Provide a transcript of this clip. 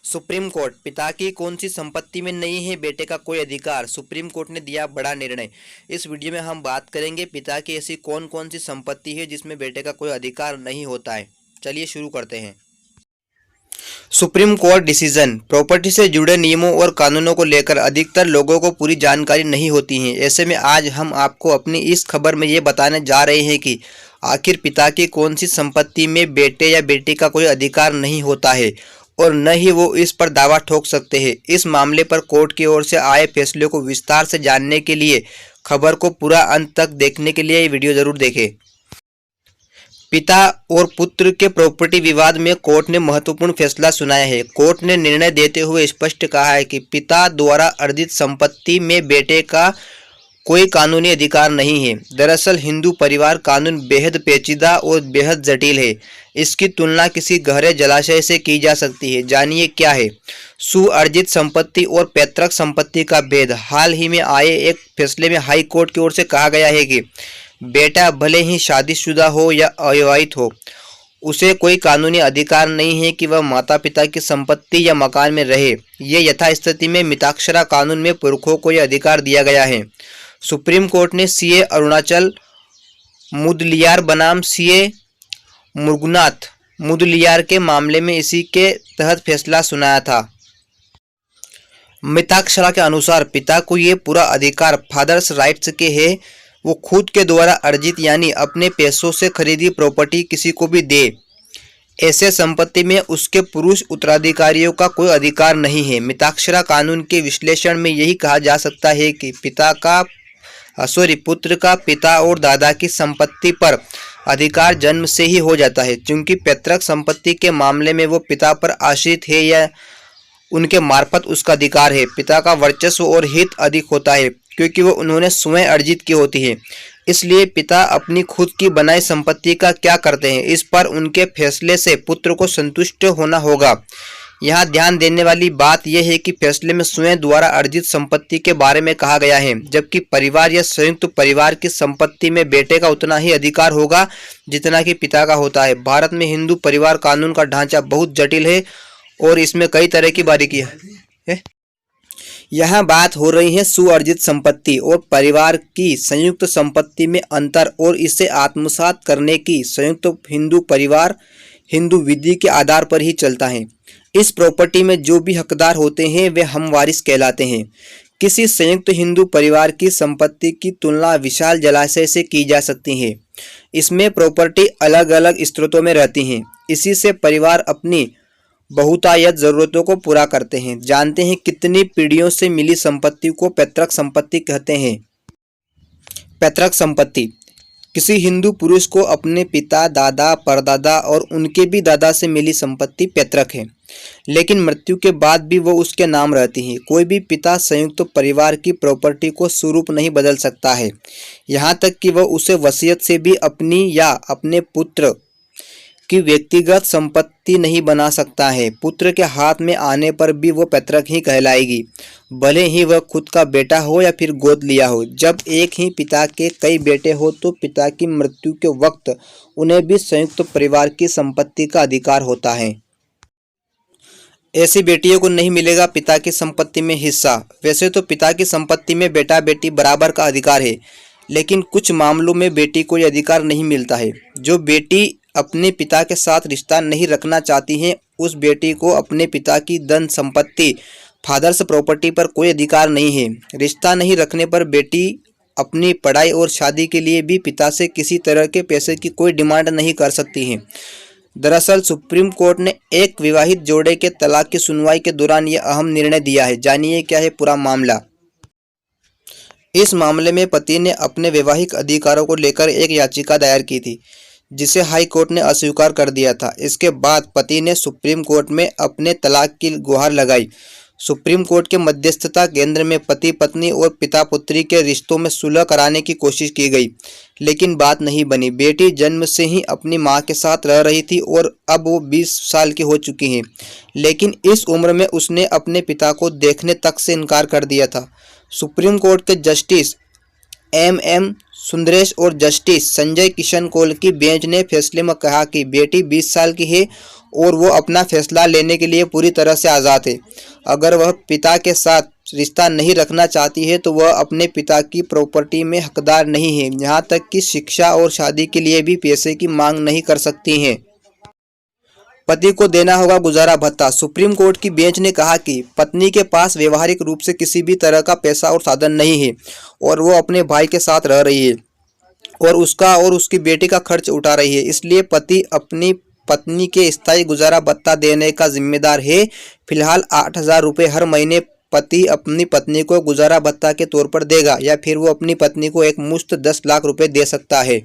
Supreme court, पिता की कौन सी संपत्ति में नहीं है बेटे का कोई अधिकार। सुप्रीम कोर्ट ने दिया बड़ा निर्णय। इस वीडियो में हम बात करेंगे पिता की ऐसी कौन कौन सी संपत्ति है जिसमें बेटे का कोई अधिकार नहीं होता है। चलिए शुरू करते हैं। Supreme court decision. प्रॉपर्टी से जुड़े नियमों और कानूनों को लेकर अधिकतर लोगों को पूरी जानकारी नहीं होती है। ऐसे में आज हम आपको अपनी इस खबर में ये बताने जा रहे हैं कि आखिर पिता की कौन सी संपत्ति में बेटे या बेटी का कोई अधिकार नहीं होता है और न ही वो इस पर दावा ठोक सकते हैं। इस मामले पर कोर्ट की ओर से आए फैसले को विस्तार से जानने के लिए खबर को पूरा अंत तक देखने के लिए ये वीडियो जरूर देखें। पिता और पुत्र के प्रॉपर्टी विवाद में कोर्ट ने महत्वपूर्ण फैसला सुनाया है। कोर्ट ने निर्णय देते हुए स्पष्ट कहा है कि पिता द्वारा अर्जित संपत्ति में बेटे का कोई कानूनी अधिकार नहीं है। दरअसल हिंदू परिवार कानून बेहद पेचीदा और बेहद जटिल है। इसकी तुलना किसी गहरे जलाशय से की जा सकती है। जानिए क्या है सुअर्जित संपत्ति और पैतृक संपत्ति का भेद। हाल ही में आए एक फैसले में हाई कोर्ट की ओर से कहा गया है कि बेटा भले ही शादीशुदा हो या अविवाहित हो, उसे कोई कानूनी अधिकार नहीं है कि वह माता पिता की संपत्ति या मकान में रहे। ये यथास्थिति में मिताक्षरा कानून में पुरखों को यह अधिकार दिया गया है। सुप्रीम कोर्ट ने सीए अरुणाचल मुदलियार बनाम सीए मुरुगनाथ मुदलियार के मामले में इसी के तहत फैसला सुनाया था। मिताक्षरा के अनुसार पिता को ये पूरा अधिकार फादर्स राइट्स के है। वो खुद के द्वारा अर्जित यानी अपने पैसों से खरीदी प्रॉपर्टी किसी को भी दे। ऐसे संपत्ति में उसके पुरुष उत्तराधिकारियों का कोई अधिकार नहीं है। मिताक्षरा कानून के विश्लेषण में यही कहा जा सकता है कि पुत्र का पिता और दादा की संपत्ति पर अधिकार जन्म से ही हो जाता है, क्योंकि पैतृक संपत्ति के मामले में वो पिता पर आश्रित है या उनके मार्फत उसका अधिकार है। पिता का वर्चस्व और हित अधिक होता है क्योंकि वो उन्होंने स्वयं अर्जित की होती है। इसलिए पिता अपनी खुद की बनाई संपत्ति का क्या करते हैं, इस पर उनके फैसले से पुत्र को संतुष्ट होना होगा। यहाँ ध्यान देने वाली बात यह है कि फैसले में स्वयं द्वारा अर्जित संपत्ति के बारे में कहा गया है, जबकि परिवार या संयुक्त परिवार की संपत्ति में बेटे का उतना ही अधिकार होगा जितना कि पिता का होता है। भारत में हिंदू परिवार कानून का ढांचा बहुत जटिल है और इसमें कई तरह की बारीकियां है। यहाँ बात हो रही है सुअर्जित संपत्ति और परिवार की संयुक्त संपत्ति में अंतर और इसे आत्मसात करने की। संयुक्त हिंदू परिवार हिंदू विधि के आधार पर ही चलता है। इस प्रॉपर्टी में जो भी हकदार होते हैं वे हमवारिस कहलाते हैं। किसी संयुक्त हिंदू परिवार की संपत्ति की तुलना विशाल जलाशय से की जा सकती है। इसमें प्रॉपर्टी अलग अलग स्रोतों में रहती हैं। इसी से परिवार अपनी बहुतायत जरूरतों को पूरा करते हैं। जानते हैं कितनी पीढ़ियों से मिली संपत्ति को पैतृक संपत्ति कहते हैं। पैतृक संपत्ति किसी हिंदू पुरुष को अपने पिता, दादा, परदादा और उनके भी दादा से मिली संपत्ति पैतृक है, लेकिन मृत्यु के बाद भी वो उसके नाम रहती है। कोई भी पिता संयुक्त परिवार की प्रॉपर्टी को स्वरूप नहीं बदल सकता है, यहाँ तक कि वह उसे वसीयत से भी अपनी या अपने पुत्र की व्यक्तिगत संपत्ति नहीं बना सकता है। पुत्र के हाथ में आने पर भी वो पैतृक ही कहलाएगी, भले ही वह खुद का बेटा हो या फिर गोद लिया हो। जब एक ही पिता के कई बेटे हो तो पिता की मृत्यु के वक्त उन्हें भी संयुक्त परिवार की संपत्ति का अधिकार होता है। ऐसी बेटियों को नहीं मिलेगा पिता की संपत्ति में हिस्सा। वैसे तो पिता की संपत्ति में बेटा बेटी बराबर का अधिकार है, लेकिन कुछ मामलों में बेटी को यह अधिकार नहीं मिलता है। जो बेटी अपने पिता के साथ रिश्ता नहीं रखना चाहती हैं, उस बेटी को अपने पिता की धन संपत्ति फादर्स प्रॉपर्टी पर कोई अधिकार नहीं है। रिश्ता नहीं रखने पर बेटी अपनी पढ़ाई और शादी के लिए भी पिता से किसी तरह के पैसे की कोई डिमांड नहीं कर सकती है। दरअसल सुप्रीम कोर्ट ने एक विवाहित जोड़े के तलाक की सुनवाई के दौरान यह अहम निर्णय दिया है। जानिए क्या है पूरा मामला। इस मामले में पति ने अपने वैवाहिक अधिकारों को लेकर एक याचिका दायर की थी, जिसे हाई कोर्ट ने अस्वीकार कर दिया था। इसके बाद पति ने सुप्रीम कोर्ट में अपने तलाक की गुहार लगाई। सुप्रीम कोर्ट के मध्यस्थता केंद्र में पति पत्नी और पिता पुत्री के रिश्तों में सुलह कराने की कोशिश की गई, लेकिन बात नहीं बनी। बेटी जन्म से ही अपनी मां के साथ रह रही थी और अब वो 20 साल की हो चुकी हैं, लेकिन इस उम्र में उसने अपने पिता को देखने तक से इनकार कर दिया था। सुप्रीम कोर्ट के जस्टिस MM सुंदरेश और जस्टिस संजय किशन कौल की बेंच ने फैसले में कहा कि बेटी 20 साल की है और वो अपना फैसला लेने के लिए पूरी तरह से आज़ाद है। अगर वह पिता के साथ रिश्ता नहीं रखना चाहती है तो वह अपने पिता की प्रॉपर्टी में हकदार नहीं है, यहाँ तक कि शिक्षा और शादी के लिए भी पैसे की मांग नहीं कर सकती हैं। पति को देना होगा गुजारा भत्ता। सुप्रीम कोर्ट की बेंच ने कहा कि पत्नी के पास व्यवहारिक रूप से किसी भी तरह का पैसा और साधन नहीं है और वो अपने भाई के साथ रह रही है और उसका और उसकी बेटी का खर्च उठा रही है, इसलिए पति अपनी पत्नी के स्थायी गुजारा भत्ता देने का जिम्मेदार है। फिलहाल 8,000 रुपये हर महीने पति अपनी पत्नी को गुजारा भत्ता के तौर पर देगा या फिर वो अपनी पत्नी को एक मुश्त 10 लाख रुपए दे सकता है।